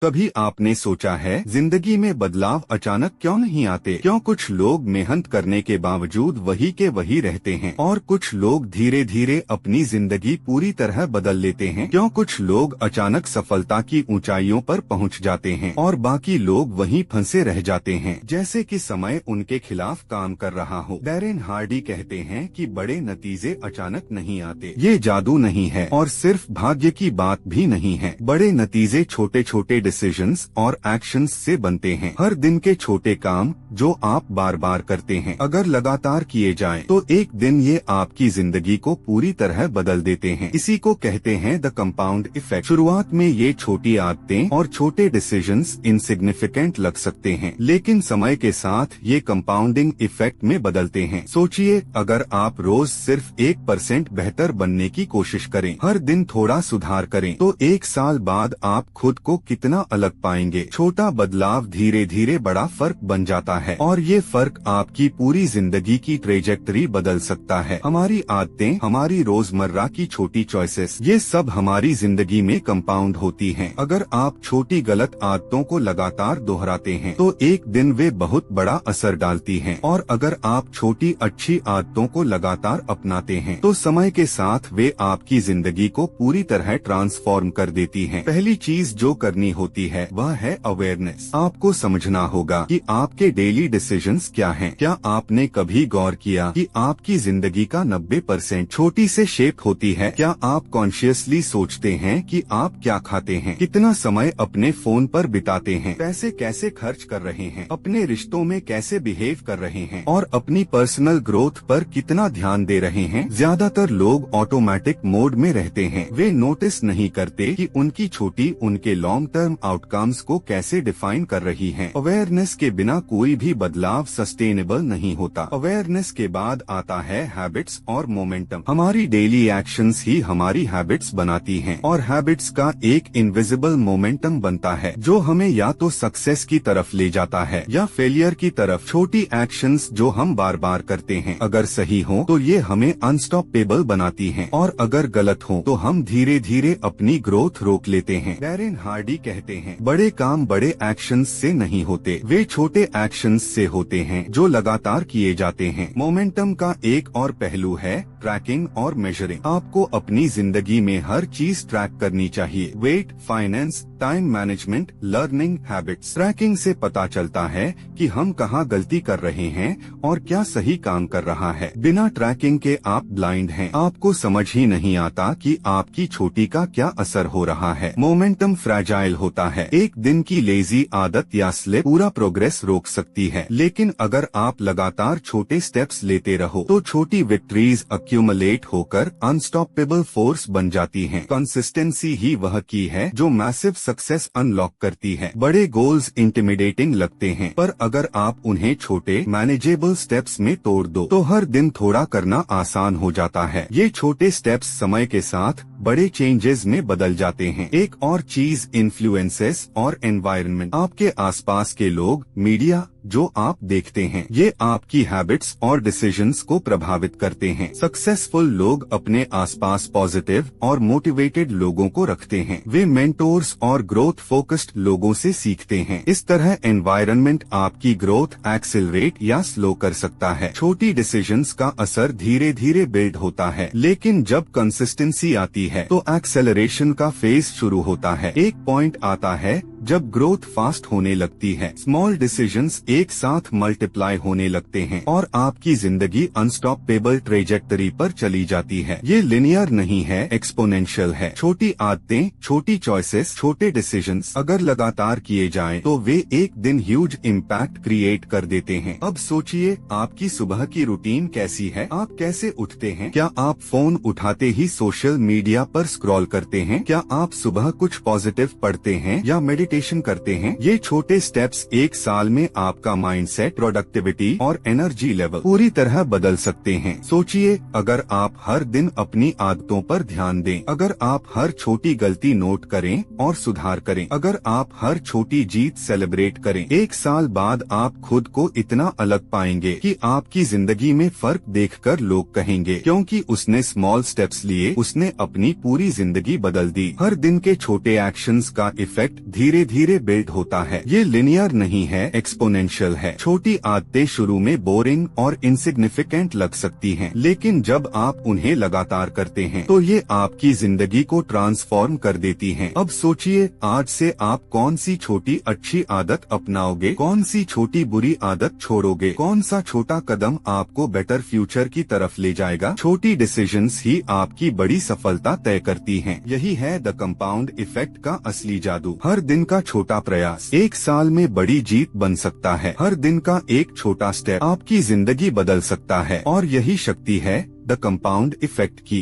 कभी आपने सोचा है जिंदगी में बदलाव अचानक क्यों नहीं आते? क्यों कुछ लोग मेहनत करने के बावजूद वही के वही रहते हैं और कुछ लोग धीरे धीरे अपनी जिंदगी पूरी तरह बदल लेते हैं? क्यों कुछ लोग अचानक सफलता की ऊंचाइयों पर पहुंच जाते हैं और बाकी लोग वहीं फंसे रह जाते हैं जैसे कि समय उनके खिलाफ काम कर रहा हो? डैरेन हार्डी कहते हैं कि बड़े नतीजे अचानक नहीं आते, ये जादू नहीं है और सिर्फ भाग्य की बात भी नहीं है। बड़े नतीजे छोटे छोटे डिसीजंस और एक्शंस से बनते हैं। हर दिन के छोटे काम जो आप बार बार करते हैं, अगर लगातार किए जाएं, तो एक दिन ये आपकी जिंदगी को पूरी तरह बदल देते हैं। इसी को कहते हैं द कंपाउंड इफेक्ट। शुरुआत में ये छोटी आदतें और छोटे डिसीजंस इनसिग्निफिकेंट लग सकते हैं, लेकिन समय के साथ ये कंपाउंडिंग इफेक्ट में बदलते हैं। सोचिए, अगर आप रोज सिर्फ 1% बेहतर बनने की कोशिश करें, हर दिन थोड़ा सुधार करें, तो 1 साल बाद आप खुद को कितना अलग पाएंगे। छोटा बदलाव धीरे धीरे बड़ा फर्क बन जाता है और ये फर्क आपकी पूरी जिंदगी की ट्रेजेक्टरी बदल सकता है। हमारी आदतें, हमारी रोजमर्रा की छोटी चॉइसेस, ये सब हमारी जिंदगी में कंपाउंड होती हैं। अगर आप छोटी गलत आदतों को लगातार दोहराते हैं तो एक दिन वे बहुत बड़ा असर डालती हैं, और अगर आप छोटी अच्छी आदतों को लगातार अपनाते हैं तो समय के साथ वे आपकी जिंदगी को पूरी तरह ट्रांसफॉर्म कर देती हैं। पहली चीज जो करनी होती है वह है अवेयरनेस। आपको समझना होगा कि आपके डेली डिसीजंस क्या हैं। क्या आपने कभी गौर किया कि आपकी जिंदगी का 90% छोटी से शेप होती है? क्या आप कॉन्शियसली सोचते हैं कि आप क्या खाते हैं, कितना समय अपने फोन पर बिताते हैं, पैसे कैसे खर्च कर रहे हैं, अपने रिश्तों में कैसे बिहेव कर रहे हैं और अपनी पर्सनल ग्रोथ पर कितना ध्यान दे रहे हैं? ज्यादातर लोग ऑटोमेटिक मोड में रहते हैं। वे नोटिस नहीं करते कि उनकी छोटी उनके लॉन्ग टर्म आउटकम्स को कैसे डिफाइन कर रही हैं। अवेयरनेस के बिना कोई भी बदलाव सस्टेनेबल नहीं होता। अवेयरनेस के बाद आता है हैबिट्स और मोमेंटम। हमारी डेली एक्शंस ही हमारी हैबिट्स बनाती हैं और हैबिट्स का एक इनविजिबल मोमेंटम बनता है जो हमें या तो सक्सेस की तरफ ले जाता है या फेलियर की तरफ। छोटी एक्शंस जो हम बार बार करते हैं, अगर सही हो तो ये हमें अनस्टॉपेबल बनाती हैं, और अगर गलत हो तो हम धीरे धीरे अपनी ग्रोथ रोक लेते हैं। डैरेन हार्डी कहते हैं, बड़े काम बड़े एक्शंस से नहीं होते, वे छोटे एक्शंस से होते हैं जो लगातार किए जाते हैं। मोमेंटम का एक और पहलू है ट्रैकिंग और मेजरिंग। आपको अपनी जिंदगी में हर चीज ट्रैक करनी चाहिए। Weight, finance, time management, learning, habits. Tracking से पता चलता है कि हम कहाँ गलती कर रहे हैं और क्या सही काम कर रहा है। बिना ट्रैकिंग के आप ब्लाइंड हैं। आपको समझ ही नहीं आता कि आपकी छोटी का क्या असर हो रहा है। मोमेंटम फ्रैजाइल होता है। एक दिन की लेजी आदत या स्लिप पूरा प्रोग्रेस रोक सकती है, लेकिन अगर आप लगातार छोटे स्टेप्स लेते रहो तो छोटी विक्ट्रीज अक्यूमुलेट होकर अनस्टॉपेबल फोर्स बन जाती हैं। कंसिस्टेंसी ही वह की है जो मैसिव सक्सेस अनलॉक करती है। बड़े गोल्स इंटिमिडेटिंग लगते हैं, पर अगर आप उन्हें छोटे मैनेजेबल स्टेप्स में तोड़ दो तो हर दिन थोड़ा करना आसान हो जाता है। ये छोटे स्टेप्स समय के साथ बड़े चेंजेस में बदल जाते हैं। एक और चीज इन्फ्लुएंसेस और एनवायरनमेंट। आपके आसपास के लोग, मीडिया जो आप देखते हैं, ये आपकी हैबिट्स और डिसीजंस को प्रभावित करते हैं। सक्सेसफुल लोग अपने आसपास पॉजिटिव और मोटिवेटेड लोगों को रखते हैं। वे मेंटोर्स और ग्रोथ फोकस्ड लोगों से सीखते हैं। इस तरह एनवायरनमेंट आपकी ग्रोथ एक्सेलरेट या स्लो कर सकता है। छोटी डिसीजंस का असर धीरे धीरे बिल्ड होता है, लेकिन जब कंसिस्टेंसी आती है तो एक्सेलरेशन का फेज शुरू होता है। एक पॉइंट आता है जब ग्रोथ फास्ट होने लगती है, स्मॉल डिसीजंस एक साथ मल्टीप्लाई होने लगते हैं और आपकी जिंदगी अनस्टॉपेबल ट्रेजेक्टरी पर चली जाती है। ये लिनियर नहीं है, एक्सपोनेंशियल है। छोटी आदतें, छोटी चॉइसेस, छोटे डिसीजंस अगर लगातार किए जाएं तो वे एक दिन ह्यूज इम्पैक्ट क्रिएट कर देते हैं। अब सोचिए, आपकी सुबह की रूटीन कैसी है? आप कैसे उठते हैं? क्या आप फोन उठाते ही सोशल मीडिया पर स्क्रॉल करते हैं? क्या आप सुबह कुछ पॉजिटिव पढ़ते हैं या मेडिटेशन करते हैं? ये छोटे स्टेप्स एक साल में आपका माइंडसेट, प्रोडक्टिविटी और एनर्जी लेवल पूरी तरह बदल सकते हैं। सोचिए, अगर आप हर दिन अपनी आदतों पर ध्यान दें, अगर आप हर छोटी गलती नोट करें और सुधार करें, अगर आप हर छोटी जीत सेलिब्रेट करें, 1 साल बाद आप खुद को इतना अलग पाएंगे कि आपकी जिंदगी में फर्क देखकर लोग कहेंगे, क्योंकि उसने स्मॉल स्टेप्स लिए, उसने अपनी पूरी जिंदगी बदल दी। हर दिन के छोटे एक्शंस का इफेक्ट धीरे धीरे धीरे बिल्ड होता है। ये लिनियर नहीं है, एक्सपोनेंशियल है। छोटी आदतें शुरू में बोरिंग और इनसिग्निफिकेंट लग सकती हैं, लेकिन जब आप उन्हें लगातार करते हैं तो ये आपकी जिंदगी को ट्रांसफॉर्म कर देती हैं। अब सोचिए, आज से आप कौन सी छोटी अच्छी आदत अपनाओगे, कौन सी छोटी बुरी आदत छोड़ोगे, कौन सा छोटा कदम आपको बेटर फ्यूचर की तरफ ले जाएगा। छोटी डिसीजंस ही आपकी बड़ी सफलता तय करती हैं। यही है द कंपाउंड इफेक्ट का असली जादू। हर दिन का छोटा प्रयास एक साल में बड़ी जीत बन सकता है। हर दिन का एक छोटा स्टेप आपकी जिंदगी बदल सकता है, और यही शक्ति है द कंपाउंड इफेक्ट की।